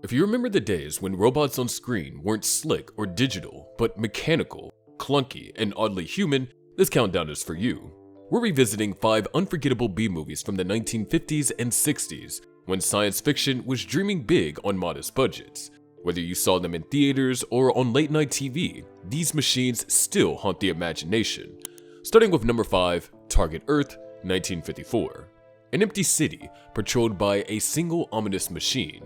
If you remember the days when robots on screen weren't slick or digital, but mechanical, clunky, and oddly human, this countdown is for you. We're revisiting 5 unforgettable B-movies from the 1950s and 60s, when science fiction was dreaming big on modest budgets. Whether you saw them in theaters or on late-night TV, these machines still haunt the imagination. Starting with number 5, Target Earth, 1954. An empty city patrolled by a single ominous machine.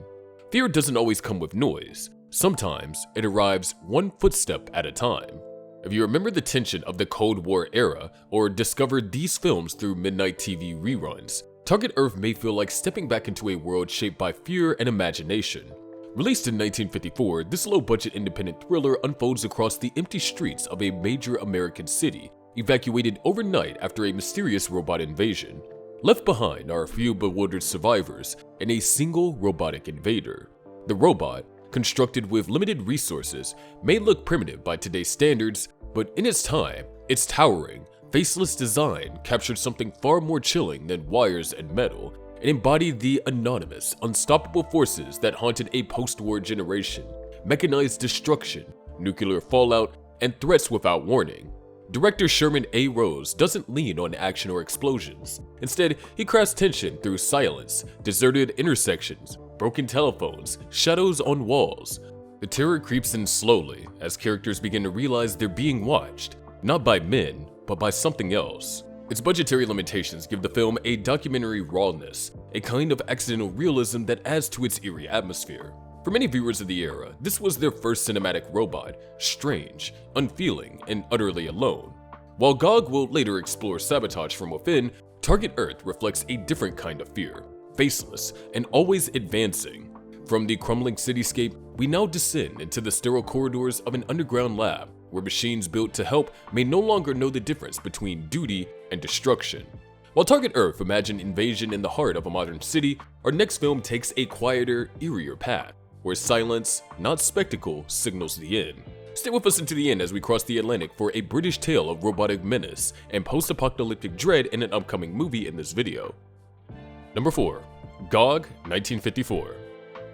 Fear doesn't always come with noise. Sometimes it arrives one footstep at a time. If you remember the tension of the Cold War era or discovered these films through midnight TV reruns, Target Earth may feel like stepping back into a world shaped by fear and imagination. Released in 1954, this low-budget independent thriller unfolds across the empty streets of a major American city, evacuated overnight after a mysterious robot invasion. Left behind are a few bewildered survivors and a single robotic invader. The robot, constructed with limited resources, may look primitive by today's standards, but in its time, its towering, faceless design captured something far more chilling than wires and metal. It embodied the anonymous, unstoppable forces that haunted a post-war generation: mechanized destruction, nuclear fallout, and threats without warning. Director Sherman A. Rose doesn't lean on action or explosions. Instead, he crafts tension through silence, deserted intersections, broken telephones, shadows on walls. The terror creeps in slowly as characters begin to realize they're being watched, not by men, but by something else. Its budgetary limitations give the film a documentary rawness, a kind of accidental realism that adds to its eerie atmosphere. For many viewers of the era, this was their first cinematic robot, strange, unfeeling, and utterly alone. While GOG will later explore sabotage from within, Target Earth reflects a different kind of fear, faceless and always advancing. From the crumbling cityscape, we now descend into the sterile corridors of an underground lab, where machines built to help may no longer know the difference between duty and destruction. While Target Earth imagined invasion in the heart of a modern city, our next film takes a quieter, eerier path, where silence, not spectacle, signals the end. Stay with us until the end as we cross the Atlantic for a British tale of robotic menace and post-apocalyptic dread in an upcoming movie in this video. Number 4. GOG, 1954.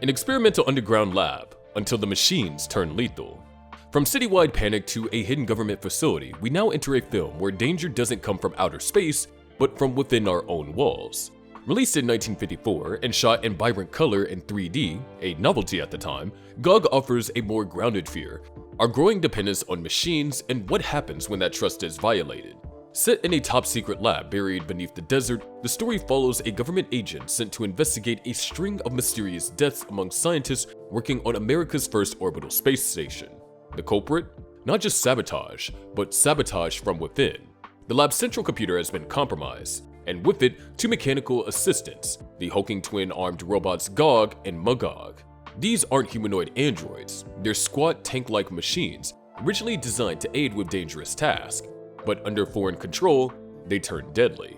An experimental underground lab, until the machines turn lethal. From citywide panic to a hidden government facility, we now enter a film where danger doesn't come from outer space, but from within our own walls. Released in 1954 and shot in vibrant color in 3D, a novelty at the time, GOG offers a more grounded fear, our growing dependence on machines and what happens when that trust is violated. Set in a top-secret lab buried beneath the desert, the story follows a government agent sent to investigate a string of mysterious deaths among scientists working on America's first orbital space station. The culprit? Not just sabotage, but sabotage from within. The lab's central computer has been compromised, and with it, 2 mechanical assistants, the hulking twin-armed robots GOG and Magog. These aren't humanoid androids, they're squat tank-like machines, originally designed to aid with dangerous tasks, but under foreign control, they turn deadly.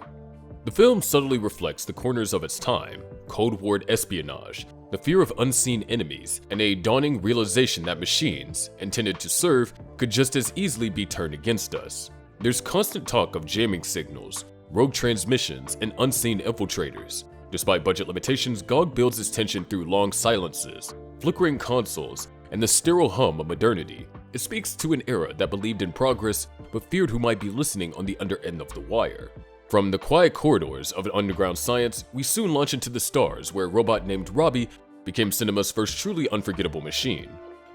The film subtly reflects the corners of its time: Cold War espionage, the fear of unseen enemies, and a dawning realization that machines, intended to serve, could just as easily be turned against us. There's constant talk of jamming signals, rogue transmissions, and unseen infiltrators. Despite budget limitations, GOG builds its tension through long silences, flickering consoles, and the sterile hum of modernity. It speaks to an era that believed in progress, but feared who might be listening on the under end of the wire. From the quiet corridors of underground science, we soon launch into the stars, where a robot named Robbie became cinema's first truly unforgettable machine.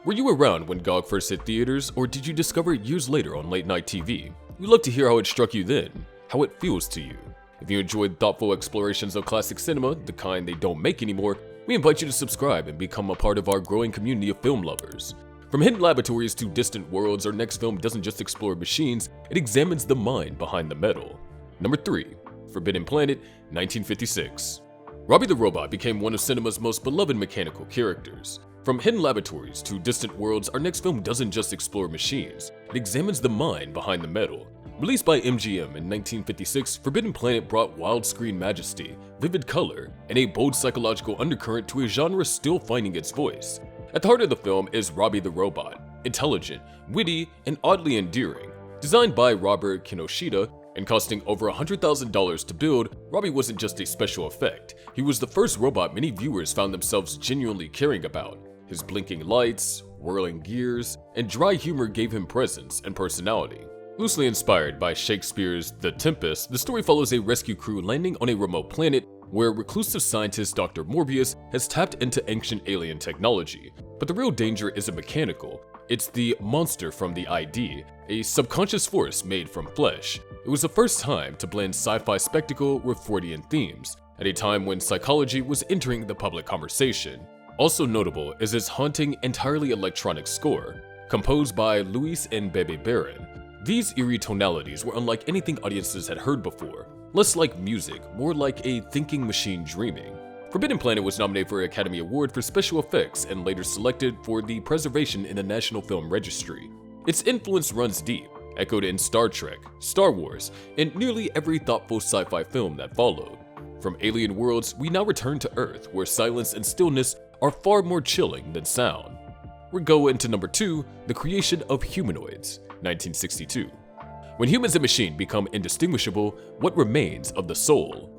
Were you around when GOG first hit theaters, or did you discover it years later on late-night TV? We'd love to hear how it struck you then, how it feels to you. If you enjoyed thoughtful explorations of classic cinema, the kind they don't make anymore, we invite you to subscribe and become a part of our growing community of film lovers. From hidden laboratories to distant worlds, our next film doesn't just explore machines, it examines the mind behind the metal. Number 3. Forbidden Planet, 1956. Robbie the Robot became one of cinema's most beloved mechanical characters. From hidden laboratories to distant worlds, our next film doesn't just explore machines, it examines the mind behind the metal. Released by MGM in 1956, Forbidden Planet brought wild-screen majesty, vivid color, and a bold psychological undercurrent to a genre still finding its voice. At the heart of the film is Robbie the Robot, intelligent, witty, and oddly endearing. Designed by Robert Kinoshita, And costing over $100,000 to build, Robbie wasn't just a special effect. He was the first robot many viewers found themselves genuinely caring about. His blinking lights, whirling gears, and dry humor gave him presence and personality. Loosely inspired by Shakespeare's The Tempest, the story follows a rescue crew landing on a remote planet where reclusive scientist Dr. Morbius has tapped into ancient alien technology. But the real danger isn't mechanical. It's the monster from the ID, a subconscious force made from flesh. It was the first time to blend sci-fi spectacle with Freudian themes, at a time when psychology was entering the public conversation. Also notable is its haunting, entirely electronic score, composed by Luis and Bebe Baron. These eerie tonalities were unlike anything audiences had heard before, less like music, more like a thinking machine dreaming. Forbidden Planet was nominated for an Academy Award for Special Effects and later selected for the preservation in the National Film Registry. Its influence runs deep, echoed in Star Trek, Star Wars, and nearly every thoughtful sci-fi film that followed. From alien worlds, we now return to Earth, where silence and stillness are far more chilling than sound. We go into number 2, the creation of Humanoids, 1962. When humans and machine become indistinguishable, what remains of the soul?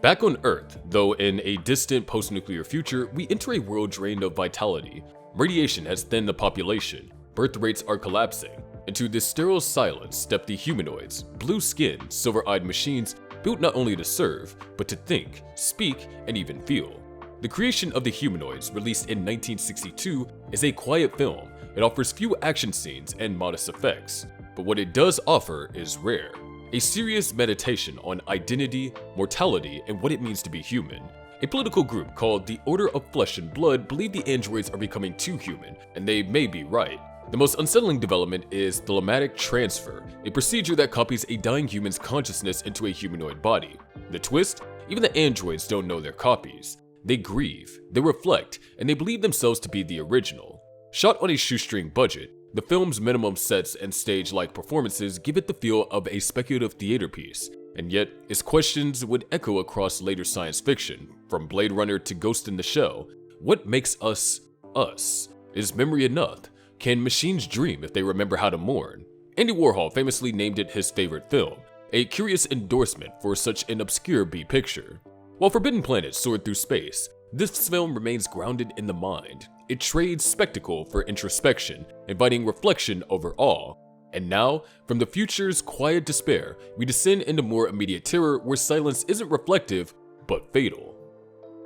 Back on Earth, though in a distant post-nuclear future, we enter a world drained of vitality. Radiation has thinned the population, birth rates are collapsing. Into this sterile silence step the humanoids, blue-skinned, silver-eyed machines built not only to serve, but to think, speak, and even feel. The creation of the Humanoids, released in 1962, is a quiet film. It offers few action scenes and modest effects, but what it does offer is rare. A serious meditation on identity, mortality, and what it means to be human. A political group called the Order of Flesh and Blood believe the androids are becoming too human, and they may be right. The most unsettling development is thalatic transfer, a procedure that copies a dying human's consciousness into a humanoid body. The twist? Even the androids don't know they're copies. They grieve, they reflect, and they believe themselves to be the original. Shot on a shoestring budget, the film's minimum sets and stage-like performances give it the feel of a speculative theater piece, and yet its questions would echo across later science fiction, from Blade Runner to Ghost in the Shell. What makes us, us? Is memory enough? Can machines dream if they remember how to mourn? Andy Warhol famously named it his favorite film, a curious endorsement for such an obscure B-picture. While Forbidden Planet soared through space, this film remains grounded in the mind. It trades spectacle for introspection, inviting reflection over awe. And now, from the future's quiet despair, we descend into more immediate terror where silence isn't reflective, but fatal.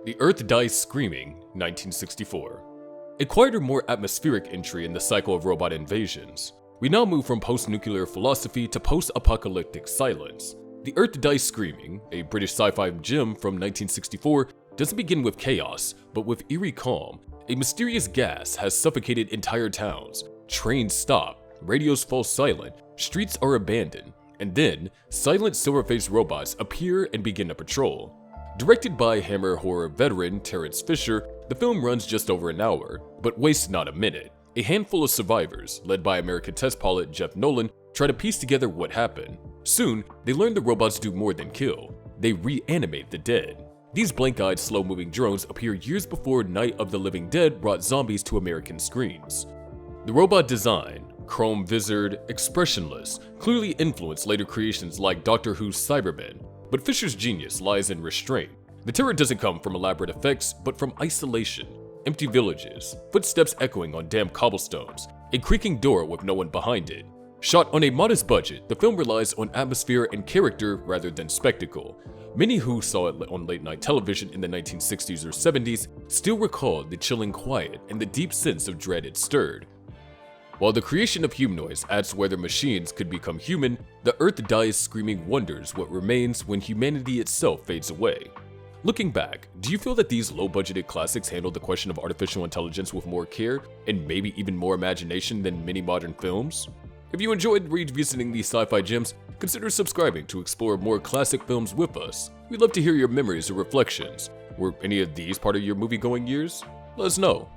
The Earth Dies Screaming, 1964. A quieter, more atmospheric entry in the cycle of robot invasions. We now move from post-nuclear philosophy to post-apocalyptic silence. The Earth Dies Screaming, a British sci-fi gem from 1964, doesn't begin with chaos, but with eerie calm. A mysterious gas has suffocated entire towns. Trains stop, radios fall silent, streets are abandoned, and then silent silver-faced robots appear and begin a patrol. Directed by Hammer horror veteran Terrence Fisher, the film runs just over an hour, but wastes not a minute. A handful of survivors, led by American test pilot Jeff Nolan, try to piece together what happened. Soon, they learn the robots do more than kill. They reanimate the dead. These blank-eyed, slow-moving drones appear years before Night of the Living Dead brought zombies to American screens. The robot design, chrome-visored, expressionless, clearly influenced later creations like Doctor Who's Cybermen, but Fisher's genius lies in restraint. The terror doesn't come from elaborate effects, but from isolation. Empty villages, footsteps echoing on damp cobblestones, a creaking door with no one behind it. Shot on a modest budget, the film relies on atmosphere and character rather than spectacle. Many who saw it on late-night television in the 1960s or 70s still recall the chilling quiet and the deep sense of dread it stirred. While the creation of humanoids adds whether machines could become human, the Earth Dies Screaming wonders what remains when humanity itself fades away. Looking back, do you feel that these low-budgeted classics handled the question of artificial intelligence with more care and maybe even more imagination than many modern films? If you enjoyed revisiting these sci-fi gems, consider subscribing to explore more classic films with us. We'd love to hear your memories or reflections. Were any of these part of your movie-going years? Let us know.